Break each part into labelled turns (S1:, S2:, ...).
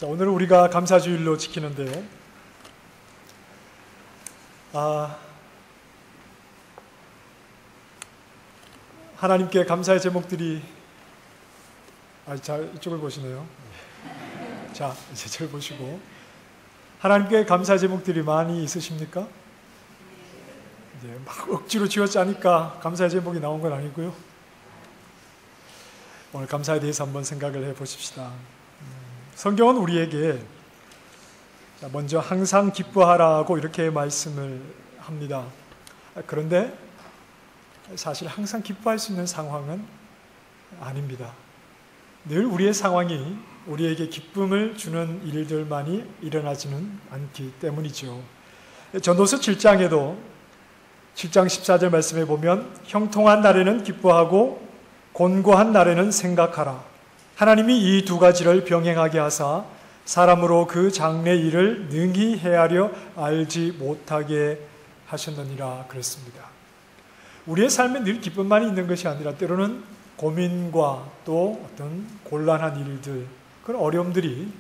S1: 자, 오늘 우리가 감사주일로 지키는데요. 하나님께 감사의 제목들이 자, 이쪽을 보시네요. 자, 이제 저를 보시고 하나님께 감사의 제목들이 많이 있으십니까? 이제 막 억지로 쥐어짜니까 감사의 제목이 나온 건 아니고요. 오늘 감사에 대해서 한번 생각을 해보십시다. 성경은 우리에게 먼저 항상 기뻐하라고 이렇게 말씀을 합니다. 그런데 사실 항상 기뻐할 수 있는 상황은 아닙니다. 늘 우리의 상황이 우리에게 기쁨을 주는 일들만이 일어나지는 않기 때문이죠. 전도서 7장에도 7장 14절 말씀에 보면 형통한 날에는 기뻐하고 곤고한 날에는 생각하라. 하나님이 이 두 가지를 병행하게 하사 사람으로 그 장래 일을 능히 헤아려 알지 못하게 하셨느니라 그랬습니다. 우리의 삶에 늘 기쁨만이 있는 것이 아니라 때로는 고민과 또 어떤 곤란한 일들, 그런 어려움들이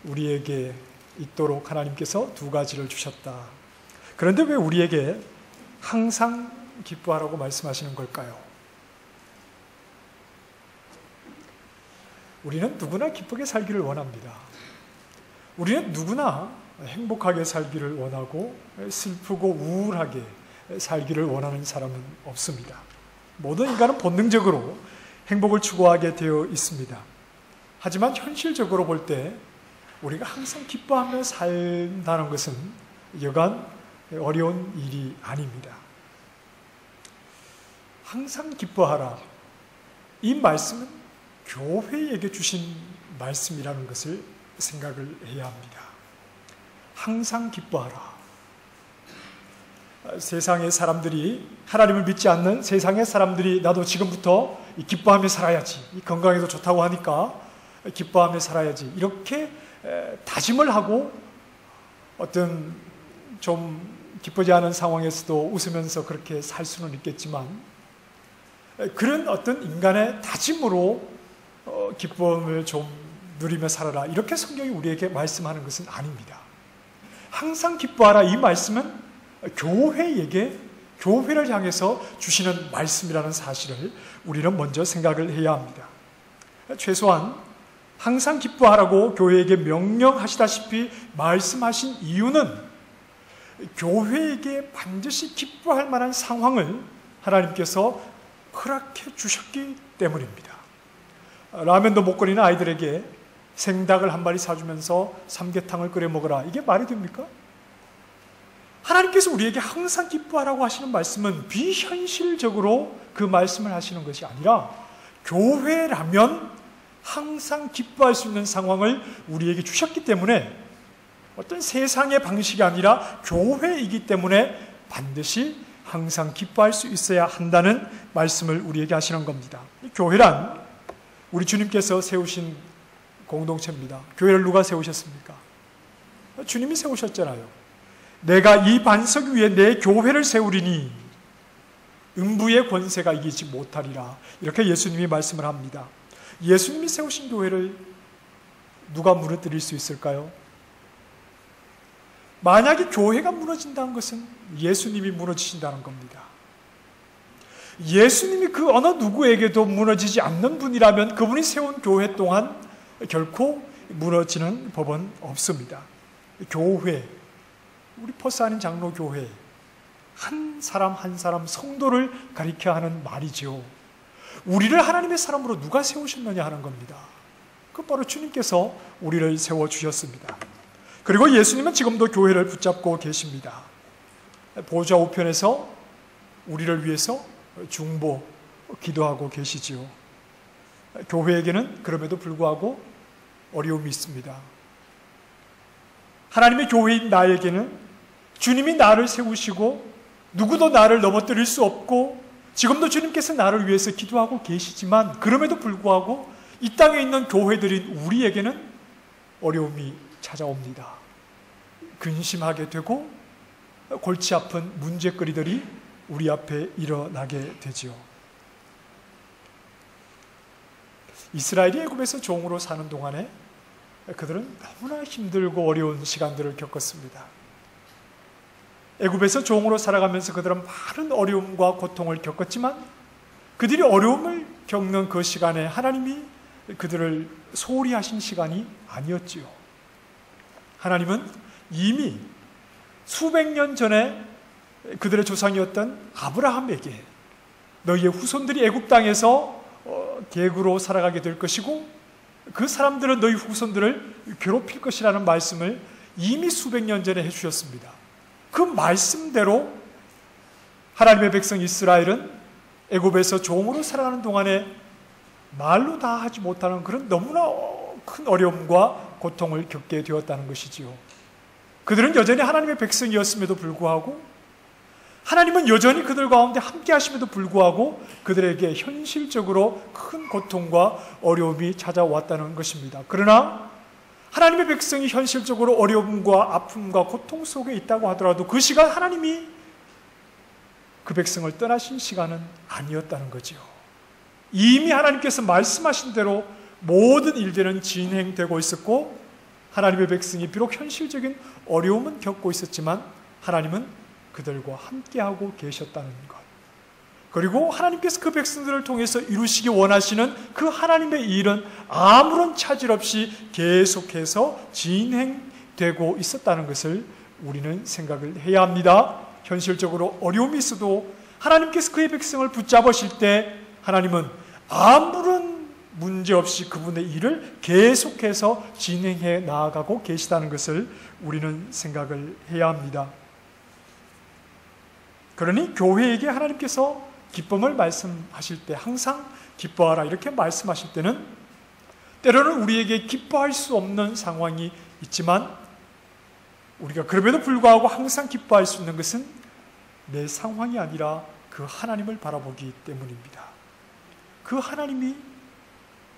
S1: 우리에게 있도록 하나님께서 두 가지를 주셨다. 그런데 왜 우리에게 항상 기뻐하라고 말씀하시는 걸까요? 우리는 누구나 기쁘게 살기를 원합니다. 우리는 누구나 행복하게 살기를 원하고 슬프고 우울하게 살기를 원하는 사람은 없습니다. 모든 인간은 본능적으로 행복을 추구하게 되어 있습니다. 하지만 현실적으로 볼 때 우리가 항상 기뻐하며 산다는 것은 여간 어려운 일이 아닙니다. 항상 기뻐하라. 이 말씀은 교회에게 주신 말씀이라는 것을 생각을 해야 합니다. 항상 기뻐하라. 세상의 사람들이, 하나님을 믿지 않는 세상의 사람들이 나도 지금부터 기뻐하며 살아야지, 건강에도 좋다고 하니까 기뻐하며 살아야지, 이렇게 다짐을 하고 어떤 좀 기쁘지 않은 상황에서도 웃으면서 그렇게 살 수는 있겠지만, 그런 어떤 인간의 다짐으로 기쁨을 좀 누리며 살아라, 이렇게 성경이 우리에게 말씀하는 것은 아닙니다. 항상 기뻐하라, 이 말씀은 교회에게, 교회를 향해서 주시는 말씀이라는 사실을 우리는 먼저 생각을 해야 합니다. 최소한 항상 기뻐하라고 교회에게 명령하시다시피 말씀하신 이유는 교회에게 반드시 기뻐할 만한 상황을 하나님께서 허락해 주셨기 때문입니다. 라면도 못 끓이는 아이들에게 생닭을 한 마리 사주면서 삼계탕을 끓여 먹어라, 이게 말이 됩니까? 하나님께서 우리에게 항상 기뻐하라고 하시는 말씀은 비현실적으로 그 말씀을 하시는 것이 아니라 교회라면 항상 기뻐할 수 있는 상황을 우리에게 주셨기 때문에, 어떤 세상의 방식이 아니라 교회이기 때문에 반드시 항상 기뻐할 수 있어야 한다는 말씀을 우리에게 하시는 겁니다. 교회란 우리 주님께서 세우신 공동체입니다. 교회를 누가 세우셨습니까? 주님이 세우셨잖아요. 내가 이 반석 위에 내 교회를 세우리니 음부의 권세가 이기지 못하리라, 이렇게 예수님이 말씀을 합니다. 예수님이 세우신 교회를 누가 무너뜨릴 수 있을까요? 만약에 교회가 무너진다는 것은 예수님이 무너지신다는 겁니다. 예수님이 그 어느 누구에게도 무너지지 않는 분이라면 그분이 세운 교회 또한 결코 무너지는 법은 없습니다. 교회, 우리 퍼스아닌 장로교회, 한 사람 한 사람 성도를 가리켜 하는 말이죠. 우리를 하나님의 사람으로 누가 세우셨느냐 하는 겁니다. 그 바로 주님께서 우리를 세워주셨습니다. 그리고 예수님은 지금도 교회를 붙잡고 계십니다. 보좌 우편에서 우리를 위해서 중보, 기도하고 계시지요. 교회에게는 그럼에도 불구하고 어려움이 있습니다. 하나님의 교회인 나에게는 주님이 나를 세우시고 누구도 나를 넘어뜨릴 수 없고 지금도 주님께서 나를 위해서 기도하고 계시지만, 그럼에도 불구하고 이 땅에 있는 교회들인 우리에게는 어려움이 찾아옵니다. 근심하게 되고 골치 아픈 문제거리들이 우리 앞에 일어나게 되지요. 이스라엘이 애굽에서 종으로 사는 동안에 그들은 너무나 힘들고 어려운 시간들을 겪었습니다. 애굽에서 종으로 살아가면서 그들은 많은 어려움과 고통을 겪었지만 그들이 어려움을 겪는 그 시간에 하나님이 그들을 소홀히 하신 시간이 아니었지요. 하나님은 이미 수백 년 전에 그들의 조상이었던 아브라함에게 너희의 후손들이 애굽 땅에서 계구로 살아가게 될 것이고 그 사람들은 너희 후손들을 괴롭힐 것이라는 말씀을 이미 수백 년 전에 해주셨습니다. 그 말씀대로 하나님의 백성 이스라엘은 애굽에서 종으로 살아가는 동안에 말로 다 하지 못하는 그런 너무나 큰 어려움과 고통을 겪게 되었다는 것이지요. 그들은 여전히 하나님의 백성이었음에도 불구하고 하나님은 여전히 그들 가운데 함께 하심에도 불구하고 그들에게 현실적으로 큰 고통과 어려움이 찾아왔다는 것입니다. 그러나 하나님의 백성이 현실적으로 어려움과 아픔과 고통 속에 있다고 하더라도 그 시간 하나님이 그 백성을 떠나신 시간은 아니었다는 거지요. 이미 하나님께서 말씀하신 대로 모든 일들은 진행되고 있었고 하나님의 백성이 비록 현실적인 어려움은 겪고 있었지만 하나님은 그들과 함께하고 계셨다는 것. 그리고 하나님께서 그 백성들을 통해서 이루시기 원하시는 그 하나님의 일은 아무런 차질 없이 계속해서 진행되고 있었다는 것을 우리는 생각을 해야 합니다. 현실적으로 어려움이 있어도 하나님께서 그의 백성을 붙잡으실 때 하나님은 아무런 문제 없이 그분의 일을 계속해서 진행해 나아가고 계시다는 것을 우리는 생각을 해야 합니다. 그러니 교회에게 하나님께서 기쁨을 말씀하실 때 항상 기뻐하라 이렇게 말씀하실 때는 때로는 우리에게 기뻐할 수 없는 상황이 있지만 우리가 그럼에도 불구하고 항상 기뻐할 수 있는 것은 내 상황이 아니라 그 하나님을 바라보기 때문입니다. 그 하나님이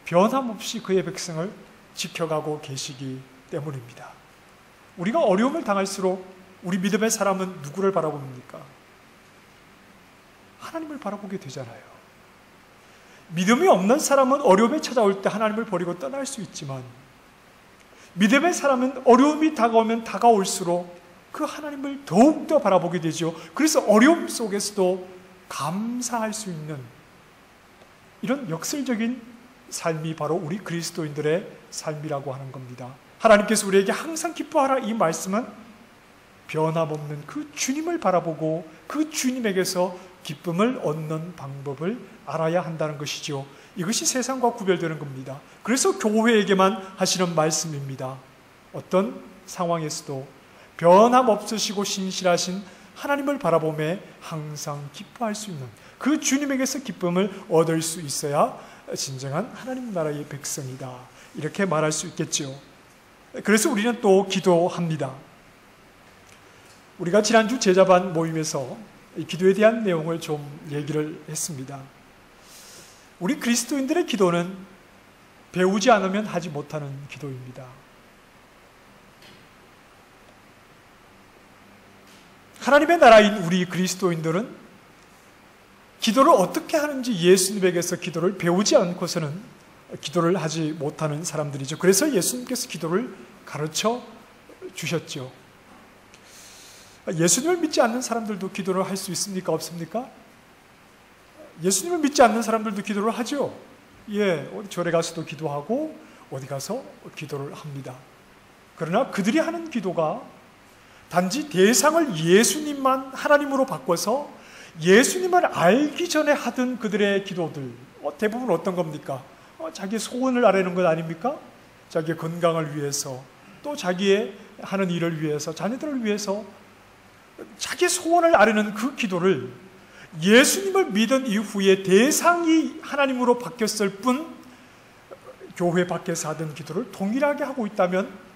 S1: 변함없이 그의 백성을 지켜가고 계시기 때문입니다. 우리가 어려움을 당할수록 우리 믿음의 사람은 누구를 바라봅니까? 하나님을 바라보게 되잖아요. 믿음이 없는 사람은 어려움이 찾아올 때 하나님을 버리고 떠날 수 있지만 믿음의 사람은 어려움이 다가오면 다가올수록 그 하나님을 더욱더 바라보게 되죠. 그래서 어려움 속에서도 감사할 수 있는 이런 역설적인 삶이 바로 우리 그리스도인들의 삶이라고 하는 겁니다. 하나님께서 우리에게 항상 기뻐하라 이 말씀은 변함없는 그 주님을 바라보고 그 주님에게서 기쁨을 얻는 방법을 알아야 한다는 것이죠. 이것이 세상과 구별되는 겁니다. 그래서 교회에게만 하시는 말씀입니다. 어떤 상황에서도 변함없으시고 신실하신 하나님을 바라보며 항상 기뻐할 수 있는 그 주님에게서 기쁨을 얻을 수 있어야 진정한 하나님 나라의 백성이다. 이렇게 말할 수 있겠죠. 그래서 우리는 또 기도합니다. 우리가 지난주 제자반 모임에서 이 기도에 대한 내용을 좀 얘기를 했습니다. 우리 그리스도인들의 기도는 배우지 않으면 하지 못하는 기도입니다. 하나님의 나라인 우리 그리스도인들은 기도를 어떻게 하는지 예수님에게서 기도를 배우지 않고서는 기도를 하지 못하는 사람들이죠. 그래서 예수님께서 기도를 가르쳐 주셨죠. 예수님을 믿지 않는 사람들도 기도를 할 수 있습니까? 없습니까? 예수님을 믿지 않는 사람들도 기도를 하죠. 예, 절에 가서도 기도하고 어디 가서 기도를 합니다. 그러나 그들이 하는 기도가 단지 대상을 예수님만 하나님으로 바꿔서 예수님을 알기 전에 하던 그들의 기도들 대부분 어떤 겁니까? 자기의 소원을 아뢰는 것 아닙니까? 자기의 건강을 위해서 또 자기의 하는 일을 위해서 자녀들을 위해서 자기의 소원을 아뢰는 그 기도를 예수님을 믿은 이후에 대상이 하나님으로 바뀌었을 뿐 교회 밖에서 하던 기도를 동일하게 하고 있다면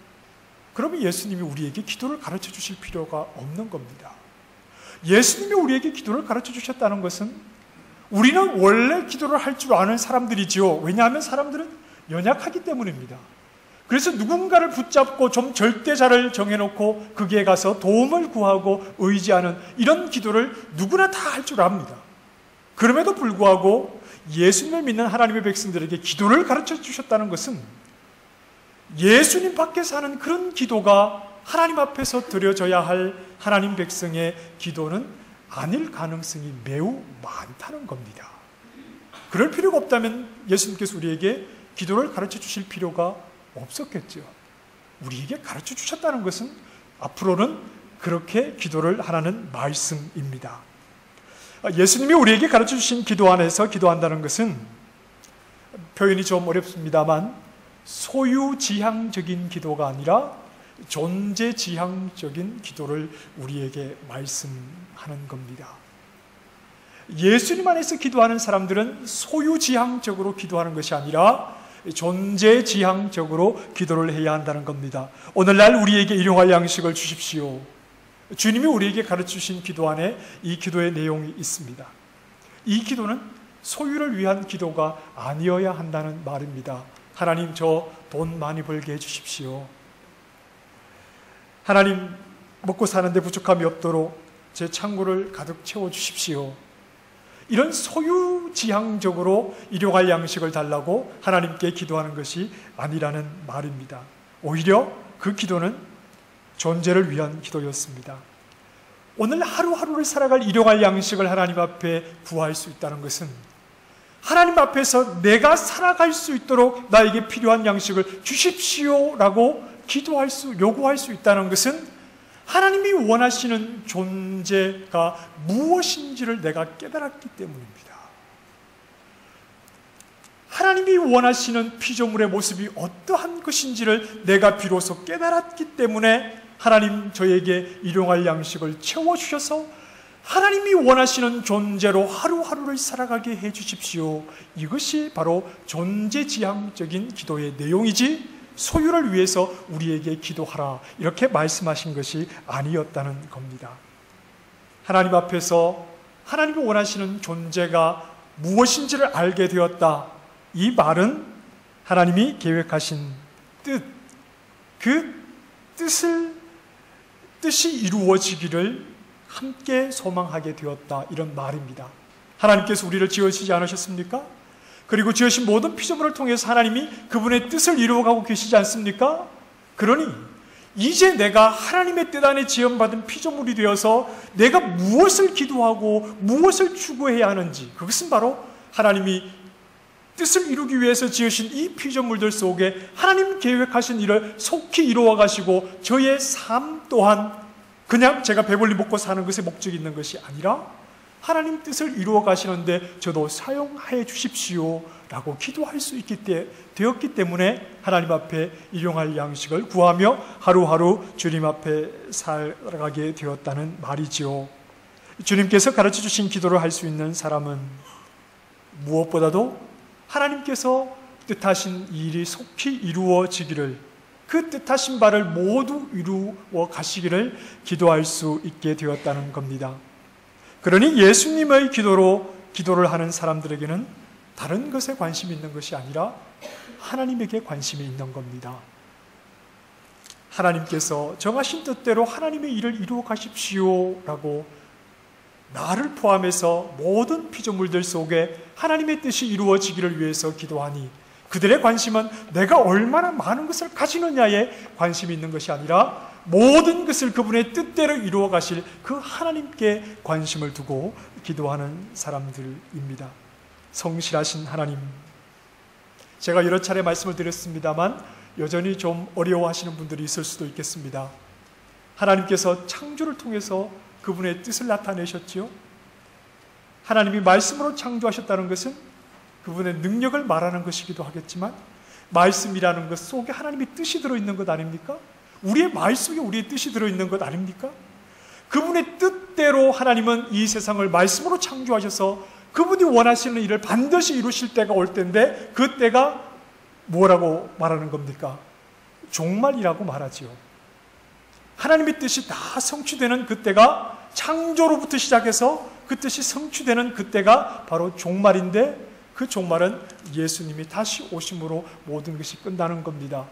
S1: 그러면 예수님이 우리에게 기도를 가르쳐 주실 필요가 없는 겁니다. 예수님이 우리에게 기도를 가르쳐 주셨다는 것은 우리는 원래 기도를 할 줄 아는 사람들이지요. 왜냐하면 사람들은 연약하기 때문입니다. 그래서 누군가를 붙잡고 좀 절대자를 정해놓고 거기에 가서 도움을 구하고 의지하는 이런 기도를 누구나 다 할 줄 압니다. 그럼에도 불구하고 예수님을 믿는 하나님의 백성들에게 기도를 가르쳐 주셨다는 것은 예수님 밖에서 하는 그런 기도가 하나님 앞에서 드려져야 할 하나님 백성의 기도는 아닐 가능성이 매우 많다는 겁니다. 그럴 필요가 없다면 예수님께서 우리에게 기도를 가르쳐 주실 필요가 없었겠죠. 우리에게 가르쳐 주셨다는 것은 앞으로는 그렇게 기도를 하라는 말씀입니다. 예수님이 우리에게 가르쳐 주신 기도 안에서 기도한다는 것은 표현이 좀 어렵습니다만 소유지향적인 기도가 아니라 존재지향적인 기도를 우리에게 말씀하는 겁니다. 예수님 안에서 기도하는 사람들은 소유지향적으로 기도하는 것이 아니라 존재지향적으로 기도를 해야 한다는 겁니다. 오늘날 우리에게 일용할 양식을 주십시오. 주님이 우리에게 가르치신 기도 안에 이 기도의 내용이 있습니다. 이 기도는 소유를 위한 기도가 아니어야 한다는 말입니다. 하나님, 저 돈 많이 벌게 해주십시오. 하나님, 먹고 사는데 부족함이 없도록 제 창고를 가득 채워주십시오. 이런 소유지향적으로 일용할 양식을 달라고 하나님께 기도하는 것이 아니라는 말입니다. 오히려 그 기도는 존재를 위한 기도였습니다. 오늘 하루하루를 살아갈 일용할 양식을 하나님 앞에 구할 수 있다는 것은 하나님 앞에서 내가 살아갈 수 있도록 나에게 필요한 양식을 주십시오라고 요구할 수 있다는 것은 하나님이 원하시는 존재가 무엇인지를 내가 깨달았기 때문입니다. 하나님이 원하시는 피조물의 모습이 어떠한 것인지를 내가 비로소 깨달았기 때문에 하나님, 저에게 일용할 양식을 채워주셔서 하나님이 원하시는 존재로 하루하루를 살아가게 해주십시오. 이것이 바로 존재지향적인 기도의 내용이지 소유를 위해서 우리에게 기도하라 이렇게 말씀하신 것이 아니었다는 겁니다. 하나님 앞에서 하나님이 원하시는 존재가 무엇인지를 알게 되었다. 이 말은 하나님이 계획하신 뜻, 그 뜻이 이루어지기를 함께 소망하게 되었다, 이런 말입니다. 하나님께서 우리를 지으시지 않으셨습니까? 그리고 지으신 모든 피조물을 통해서 하나님이 그분의 뜻을 이루어가고 계시지 않습니까? 그러니 이제 내가 하나님의 뜻 안에 지음받은 피조물이 되어서 내가 무엇을 기도하고 무엇을 추구해야 하는지, 그것은 바로 하나님이 뜻을 이루기 위해서 지으신 이 피조물들 속에 하나님 계획하신 일을 속히 이루어 가시고 저의 삶 또한 그냥 제가 배불리 먹고 사는 것에 목적이 있는 것이 아니라 하나님 뜻을 이루어 가시는데 저도 사용해 주십시오 라고 기도할 수 되었기 때문에 하나님 앞에 일용할 양식을 구하며 하루하루 주님 앞에 살아가게 되었다는 말이지요. 주님께서 가르쳐 주신 기도를 할 수 있는 사람은 무엇보다도 하나님께서 뜻하신 일이 속히 이루어지기를, 그 뜻하신 바를 모두 이루어 가시기를 기도할 수 있게 되었다는 겁니다. 그러니 예수님의 기도를 하는 사람들에게는 다른 것에 관심이 있는 것이 아니라 하나님에게 관심이 있는 겁니다. 하나님께서 정하신 뜻대로 하나님의 일을 이루어 가십시오라고 나를 포함해서 모든 피조물들 속에 하나님의 뜻이 이루어지기를 위해서 기도하니 그들의 관심은 내가 얼마나 많은 것을 가지느냐에 관심이 있는 것이 아니라 모든 것을 그분의 뜻대로 이루어 가실 그 하나님께 관심을 두고 기도하는 사람들입니다. 성실하신 하나님, 제가 여러 차례 말씀을 드렸습니다만 여전히 좀 어려워하시는 분들이 있을 수도 있겠습니다. 하나님께서 창조를 통해서 그분의 뜻을 나타내셨지요. 하나님이 말씀으로 창조하셨다는 것은 그분의 능력을 말하는 것이기도 하겠지만 말씀이라는 것 속에 하나님의 뜻이 들어있는 것 아닙니까? 우리의 말 속에 우리의 뜻이 들어있는 것 아닙니까? 그분의 뜻대로 하나님은 이 세상을 말씀으로 창조하셔서 그분이 원하시는 일을 반드시 이루실 때가 올 텐데 그 때가 뭐라고 말하는 겁니까? 종말이라고 말하지요. 하나님의 뜻이 다 성취되는 그때가 창조로부터 시작해서 그 뜻이 성취되는 그때가 바로 종말인데 그 종말은 예수님이 다시 오심으로 모든 것이 끝나는 겁니다.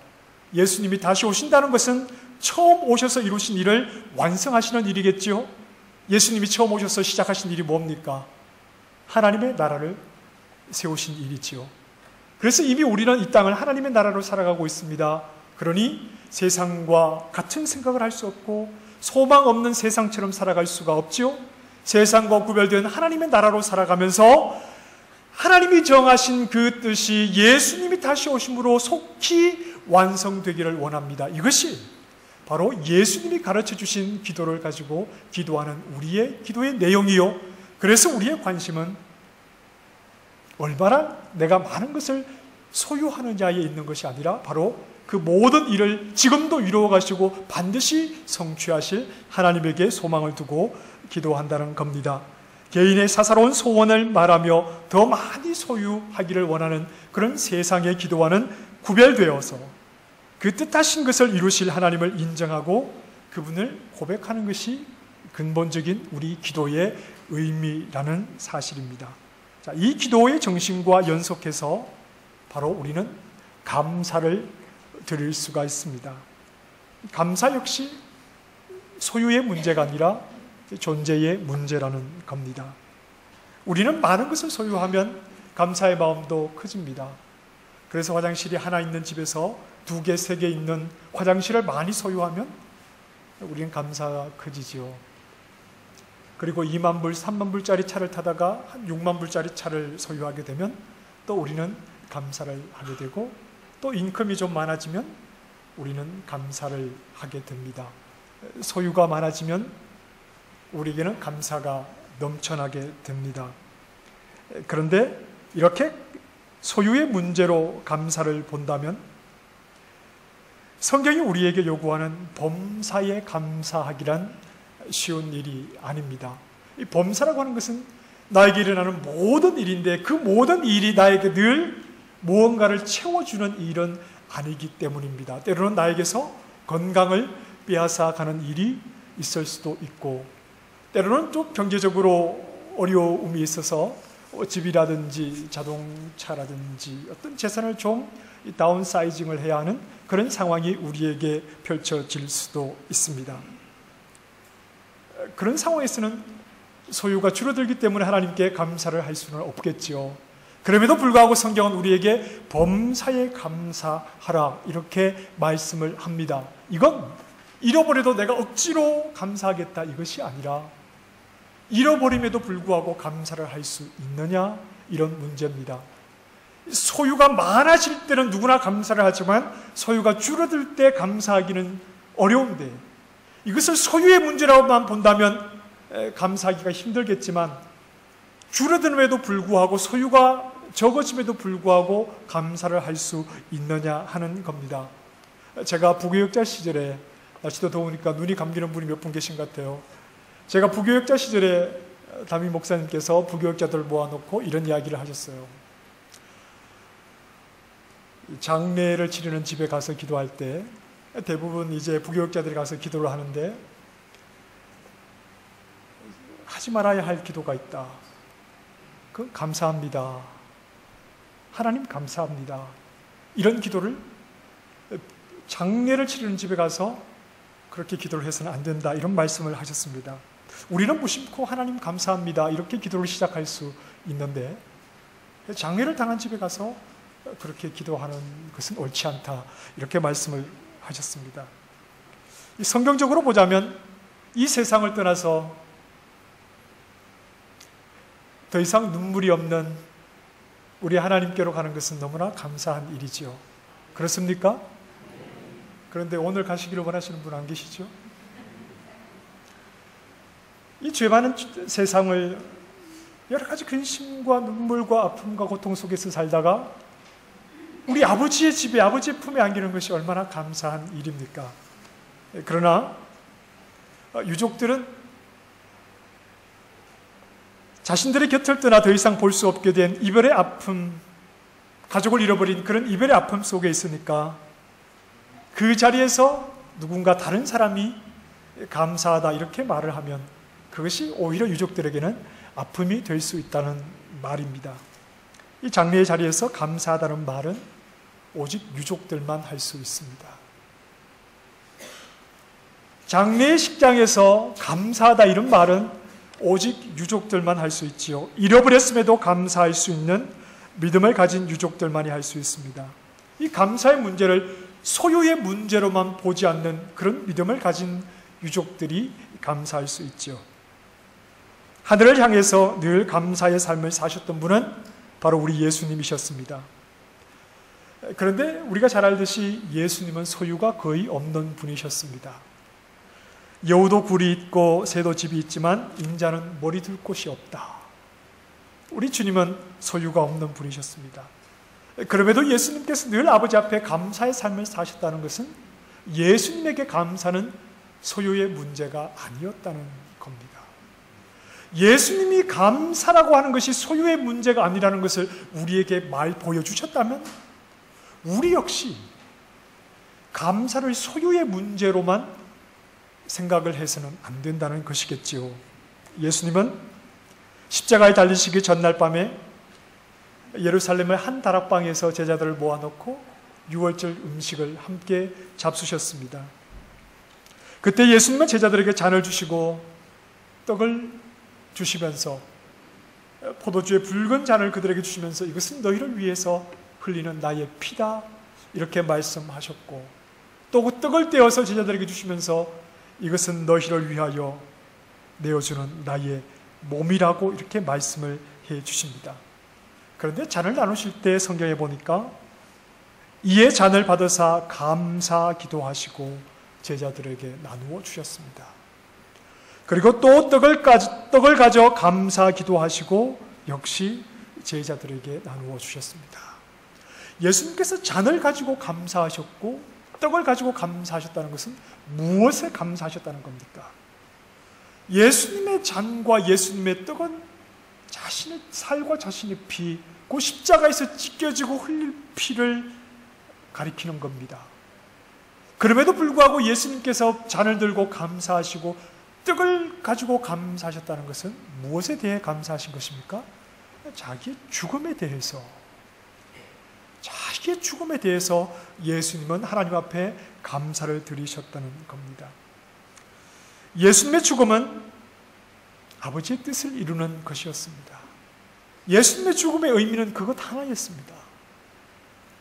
S1: 예수님이 다시 오신다는 것은 처음 오셔서 이루신 일을 완성하시는 일이겠지요. 예수님이 처음 오셔서 시작하신 일이 뭡니까? 하나님의 나라를 세우신 일이지요. 그래서 이미 우리는 이 땅을 하나님의 나라로 살아가고 있습니다. 그러니 세상과 같은 생각을 할 수 없고 소망 없는 세상처럼 살아갈 수가 없지요. 세상과 구별된 하나님의 나라로 살아가면서 하나님이 정하신 그 뜻이 예수님이 다시 오심으로 속히 완성되기를 원합니다. 이것이 바로 예수님이 가르쳐 주신 기도를 가지고 기도하는 우리의 기도의 내용이요. 그래서 우리의 관심은 얼마나 내가 많은 것을 소유하느냐에 있는 것이 아니라 바로 그 모든 일을 지금도 이루어 가시고 반드시 성취하실 하나님에게 소망을 두고 기도한다는 겁니다. 개인의 사사로운 소원을 말하며 더 많이 소유하기를 원하는 그런 세상의 기도와는 구별되어서 그 뜻하신 것을 이루실 하나님을 인정하고 그분을 고백하는 것이 근본적인 우리 기도의 의미라는 사실입니다. 자, 이 기도의 정신과 연속해서 바로 우리는 감사를 드릴 수가 있습니다. 감사 역시 소유의 문제가 아니라 존재의 문제라는 겁니다. 우리는 많은 것을 소유하면 감사의 마음도 커집니다. 그래서 화장실이 하나 있는 집에서 2개, 3개 있는 화장실을 많이 소유하면 우리는 감사가 커지죠. 그리고 2만 불, 3만 불짜리 차를 타다가 한 6만 불짜리 차를 소유하게 되면 또 우리는 감사를 하게 되고 또 인컴이 좀 많아지면 우리는 감사를 하게 됩니다. 소유가 많아지면 우리에게는 감사가 넘쳐나게 됩니다. 그런데 이렇게 소유의 문제로 감사를 본다면 성경이 우리에게 요구하는 범사에 감사하기란 쉬운 일이 아닙니다. 이 범사라고 하는 것은 나에게 일어나는 모든 일인데 그 모든 일이 나에게 늘 무언가를 채워주는 일은 아니기 때문입니다. 때로는 나에게서 건강을 빼앗아가는 일이 있을 수도 있고 때로는 또 경제적으로 어려움이 있어서 집이라든지 자동차라든지 어떤 재산을 좀 다운사이징을 해야 하는 그런 상황이 우리에게 펼쳐질 수도 있습니다. 그런 상황에서는 소유가 줄어들기 때문에 하나님께 감사를 할 수는 없겠지요. 그럼에도 불구하고 성경은 우리에게 범사에 감사하라 이렇게 말씀을 합니다. 이건 잃어버려도 내가 억지로 감사하겠다 이것이 아니라 잃어버림에도 불구하고 감사를 할 수 있느냐 이런 문제입니다. 소유가 많아질 때는 누구나 감사를 하지만 소유가 줄어들 때 감사하기는 어려운데 이것을 소유의 문제라고만 본다면 감사하기가 힘들겠지만 줄어듦에도 불구하고 소유가 적어짐에도 불구하고 감사를 할 수 있느냐 하는 겁니다. 제가 부교육자 시절에 날씨도 더우니까 눈이 감기는 분이 몇 분 계신 것 같아요. 제가 부교육자 시절에 담임 목사님께서 부교육자들을 모아놓고 이런 이야기를 하셨어요. 장례를 치르는 집에 가서 기도할 때 대부분 이제 부교육자들이 가서 기도를 하는데 하지 말아야 할 기도가 있다. 그 감사합니다. 하나님 감사합니다. 이런 기도를 장례를 치르는 집에 가서 그렇게 기도를 해서는 안 된다. 이런 말씀을 하셨습니다. 우리는 무심코 하나님 감사합니다. 이렇게 기도를 시작할 수 있는데 장례를 당한 집에 가서 그렇게 기도하는 것은 옳지 않다. 이렇게 말씀을 하셨습니다. 성경적으로 보자면 이 세상을 떠나서 더 이상 눈물이 없는 우리 하나님께로 가는 것은 너무나 감사한 일이지요. 그렇습니까? 그런데 오늘 가시기를 원하시는 분 안 계시죠? 이 죄 많은 세상을 여러 가지 근심과 눈물과 아픔과 고통 속에서 살다가 우리 아버지의 집에 아버지의 품에 안기는 것이 얼마나 감사한 일입니까? 그러나 유족들은 자신들의 곁을 떠나 더 이상 볼 수 없게 된 이별의 아픔, 가족을 잃어버린 그런 이별의 아픔 속에 있으니까 그 자리에서 누군가 다른 사람이 감사하다 이렇게 말을 하면 그것이 오히려 유족들에게는 아픔이 될 수 있다는 말입니다. 이 장례의 자리에서 감사하다는 말은 오직 유족들만 할 수 있습니다. 장례의 식장에서 감사하다 이런 말은 오직 유족들만 할 수 있지요. 잃어버렸음에도 감사할 수 있는 믿음을 가진 유족들만이 할 수 있습니다. 이 감사의 문제를 소유의 문제로만 보지 않는 그런 믿음을 가진 유족들이 감사할 수 있죠. 하늘을 향해서 늘 감사의 삶을 사셨던 분은 바로 우리 예수님이셨습니다. 그런데 우리가 잘 알듯이 예수님은 소유가 거의 없는 분이셨습니다. 여우도 굴이 있고 새도 집이 있지만 인자는 머리 둘 곳이 없다. 우리 주님은 소유가 없는 분이셨습니다. 그럼에도 예수님께서 늘 아버지 앞에 감사의 삶을 사셨다는 것은 예수님에게 감사는 소유의 문제가 아니었다는 겁니다. 예수님이 감사라고 하는 것이 소유의 문제가 아니라는 것을 우리에게 보여주셨다면 우리 역시 감사를 소유의 문제로만 생각을 해서는 안 된다는 것이겠지요. 예수님은 십자가에 달리시기 전날 밤에 예루살렘의 한 다락방에서 제자들을 모아놓고 유월절 음식을 함께 잡수셨습니다. 그때 예수님은 제자들에게 잔을 주시고 떡을 주시면서 포도주의 붉은 잔을 그들에게 주시면서 이것은 너희를 위해서 흘리는 나의 피다 이렇게 말씀하셨고, 또 그 떡을 떼어서 제자들에게 주시면서 이것은 너희를 위하여 내어주는 나의 몸이라고 이렇게 말씀을 해 주십니다. 그런데 잔을 나누실 때 성경에 보니까 이에 잔을 받으사 감사 기도하시고 제자들에게 나누어 주셨습니다. 그리고 또 떡을 가져 감사 기도하시고 역시 제자들에게 나누어 주셨습니다. 예수님께서 잔을 가지고 감사하셨고 떡을 가지고 감사하셨다는 것은 무엇에 감사하셨다는 겁니까? 예수님의 잔과 예수님의 떡은 자신의 살과 자신의 피, 그 십자가에서 찢겨지고 흘릴 피를 가리키는 겁니다. 그럼에도 불구하고 예수님께서 잔을 들고 감사하시고 떡을 가지고 감사하셨다는 것은 무엇에 대해 감사하신 것입니까? 자기의 죽음에 대해서, 자기의 죽음에 대해서 예수님은 하나님 앞에 감사를 드리셨다는 겁니다. 예수님의 죽음은 아버지의 뜻을 이루는 것이었습니다. 예수님의 죽음의 의미는 그것 하나였습니다.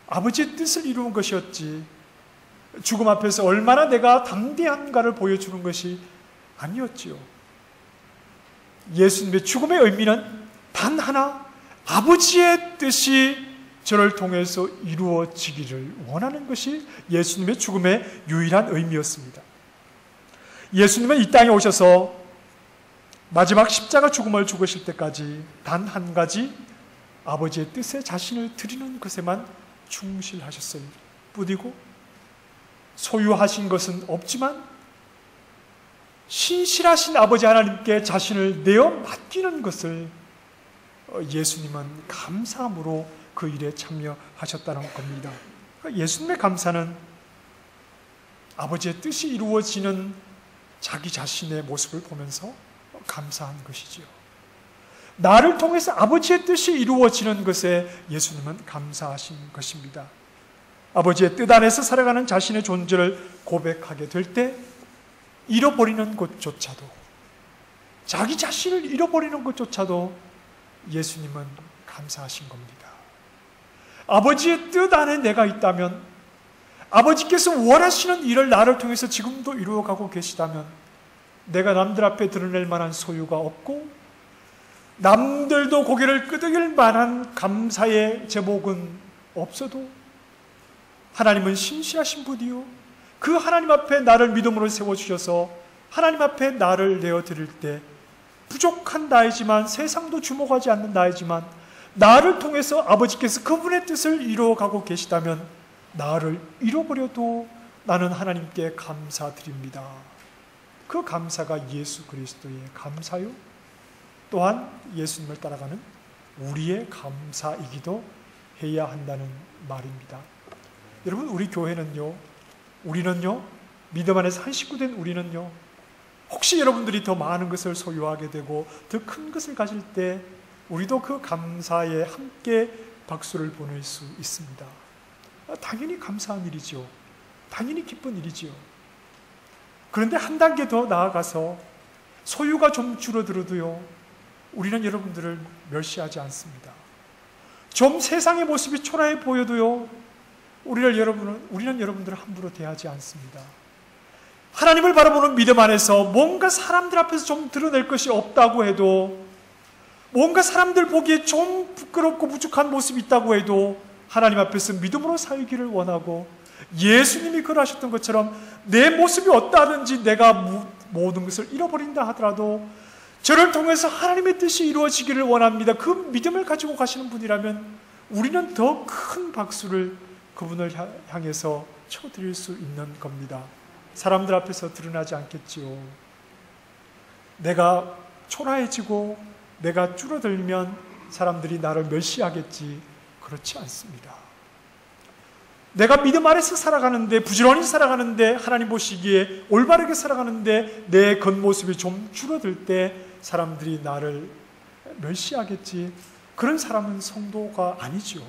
S1: 아버지의 뜻을 이루는 것이었지, 죽음 앞에서 얼마나 내가 담대한가를 보여주는 것이 아니었지요. 예수님의 죽음의 의미는 단 하나, 아버지의 뜻이 저를 통해서 이루어지기를 원하는 것이 예수님의 죽음의 유일한 의미였습니다. 예수님은 이 땅에 오셔서 마지막 십자가 죽음을 죽으실 때까지 단 한 가지 아버지의 뜻에 자신을 드리는 것에만 충실하셨어요. 뿌리고 소유하신 것은 없지만 신실하신 아버지 하나님께 자신을 내어 맡기는 것을 예수님은 감사함으로 그 일에 참여하셨다는 겁니다. 예수님의 감사는 아버지의 뜻이 이루어지는 자기 자신의 모습을 보면서 감사한 것이지요. 나를 통해서 아버지의 뜻이 이루어지는 것에 예수님은 감사하신 것입니다. 아버지의 뜻 안에서 살아가는 자신의 존재를 고백하게 될 때 잃어버리는 것조차도, 자기 자신을 잃어버리는 것조차도 예수님은 감사하신 겁니다. 아버지의 뜻 안에 내가 있다면, 아버지께서 원하시는 일을 나를 통해서 지금도 이루어가고 계시다면 내가 남들 앞에 드러낼 만한 소유가 없고 남들도 고개를 끄덕일 만한 감사의 제목은 없어도 하나님은 신실하신 분이요, 그 하나님 앞에 나를 믿음으로 세워주셔서 하나님 앞에 나를 내어드릴 때 부족한 나이지만, 세상도 주목하지 않는 나이지만 나를 통해서 아버지께서 그분의 뜻을 이루어가고 계시다면 나를 잃어버려도 나는 하나님께 감사드립니다. 그 감사가 예수 그리스도의 감사요, 또한 예수님을 따라가는 우리의 감사이기도 해야 한다는 말입니다. 여러분, 우리 교회는요, 우리는요, 믿음 안에서 한 식구 된 우리는요, 혹시 여러분들이 더 많은 것을 소유하게 되고 더 큰 것을 가질 때 우리도 그 감사에 함께 박수를 보낼 수 있습니다. 당연히 감사한 일이죠. 당연히 기쁜 일이죠. 그런데 한 단계 더 나아가서 소유가 좀 줄어들어도요, 우리는 여러분들을 멸시하지 않습니다. 좀 세상의 모습이 초라해 보여도요, 우리는 여러분들을 함부로 대하지 않습니다. 하나님을 바라보는 믿음 안에서 뭔가 사람들 앞에서 좀 드러낼 것이 없다고 해도, 뭔가 사람들 보기에 좀 부끄럽고 부족한 모습이 있다고 해도 하나님 앞에서 믿음으로 살기를 원하고, 예수님이 그러하셨던 것처럼 내 모습이 어떠하든지 내가 모든 것을 잃어버린다 하더라도 저를 통해서 하나님의 뜻이 이루어지기를 원합니다. 그 믿음을 가지고 가시는 분이라면 우리는 더 큰 박수를 그분을 향해서 쳐드릴 수 있는 겁니다. 사람들 앞에서 드러나지 않겠지요. 내가 초라해지고 내가 줄어들면 사람들이 나를 멸시하겠지. 그렇지 않습니다. 내가 믿음 아래서 살아가는데, 부지런히 살아가는데, 하나님 보시기에 올바르게 살아가는데 내 겉모습이 좀 줄어들 때 사람들이 나를 멸시하겠지. 그런 사람은 성도가 아니죠.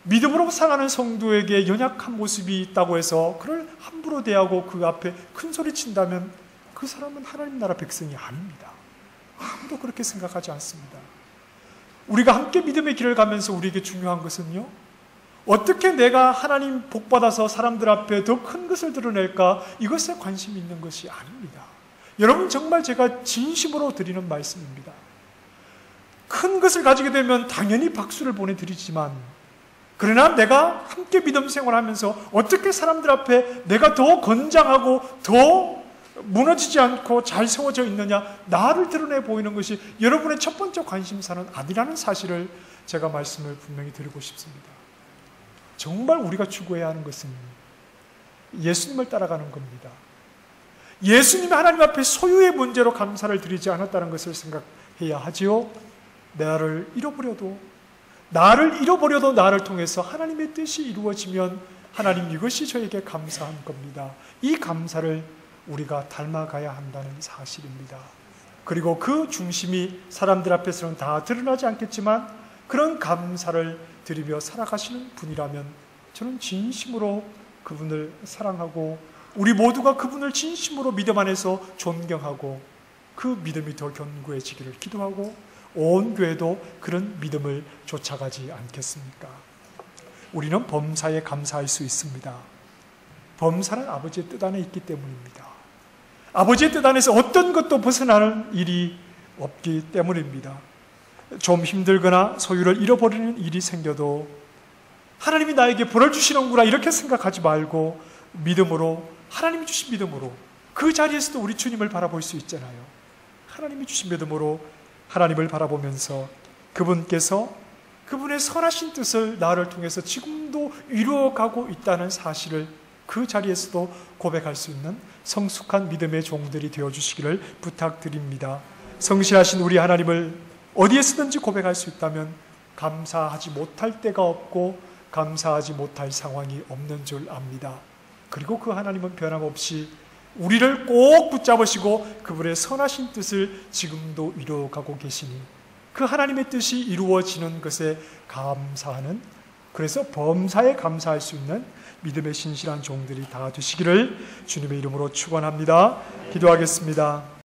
S1: 믿음으로 살아가는 성도에게 연약한 모습이 있다고 해서 그를 함부로 대하고 그 앞에 큰 소리 친다면 그 사람은 하나님 나라 백성이 아닙니다. 아무도 그렇게 생각하지 않습니다. 우리가 함께 믿음의 길을 가면서 우리에게 중요한 것은요, 어떻게 내가 하나님 복받아서 사람들 앞에 더 큰 것을 드러낼까, 이것에 관심이 있는 것이 아닙니다. 여러분, 정말 제가 진심으로 드리는 말씀입니다. 큰 것을 가지게 되면 당연히 박수를 보내드리지만, 그러나 내가 함께 믿음 생활하면서 어떻게 사람들 앞에 내가 더 건장하고 더 무너지지 않고 잘 세워져 있느냐, 나를 드러내 보이는 것이 여러분의 첫 번째 관심사는 아니라는 사실을 제가 말씀을 분명히 드리고 싶습니다. 정말 우리가 추구해야 하는 것은 예수님을 따라가는 겁니다. 예수님이 하나님 앞에 소유의 문제로 감사를 드리지 않았다는 것을 생각해야 하지요. 나를 잃어버려도 나를 통해서 하나님의 뜻이 이루어지면 하나님, 이것이 저에게 감사한 겁니다. 이 감사를 우리가 닮아가야 한다는 사실입니다. 그리고 그 중심이 사람들 앞에서는 다 드러나지 않겠지만 그런 감사를 드리며 살아가시는 분이라면 저는 진심으로 그분을 사랑하고 우리 모두가 그분을 진심으로 믿음 안에서 존경하고 그 믿음이 더 견고해지기를 기도하고 온 교회도 그런 믿음을 쫓아가지 않겠습니까? 우리는 범사에 감사할 수 있습니다. 범사는 아버지의 뜻 안에 있기 때문입니다. 아버지의 뜻 안에서 어떤 것도 벗어나는 일이 없기 때문입니다. 좀 힘들거나 소유를 잃어버리는 일이 생겨도 하나님이 나에게 벌을 주시는구나 이렇게 생각하지 말고 믿음으로, 하나님이 주신 믿음으로 그 자리에서도 우리 주님을 바라볼 수 있잖아요. 하나님이 주신 믿음으로 하나님을 바라보면서 그분께서 그분의 선하신 뜻을 나를 통해서 지금도 이루어가고 있다는 사실을 그 자리에서도 고백할 수 있는 성숙한 믿음의 종들이 되어주시기를 부탁드립니다. 성실하신 우리 하나님을 어디에서든지 고백할 수 있다면 감사하지 못할 때가 없고 감사하지 못할 상황이 없는 줄 압니다. 그리고 그 하나님은 변함없이 우리를 꼭 붙잡으시고 그분의 선하신 뜻을 지금도 이루어가고 계시니 그 하나님의 뜻이 이루어지는 것에 감사하는, 그래서 범사에 감사할 수 있는 믿음의 신실한 종들이 다 되시기를 주님의 이름으로 축원합니다. 기도하겠습니다.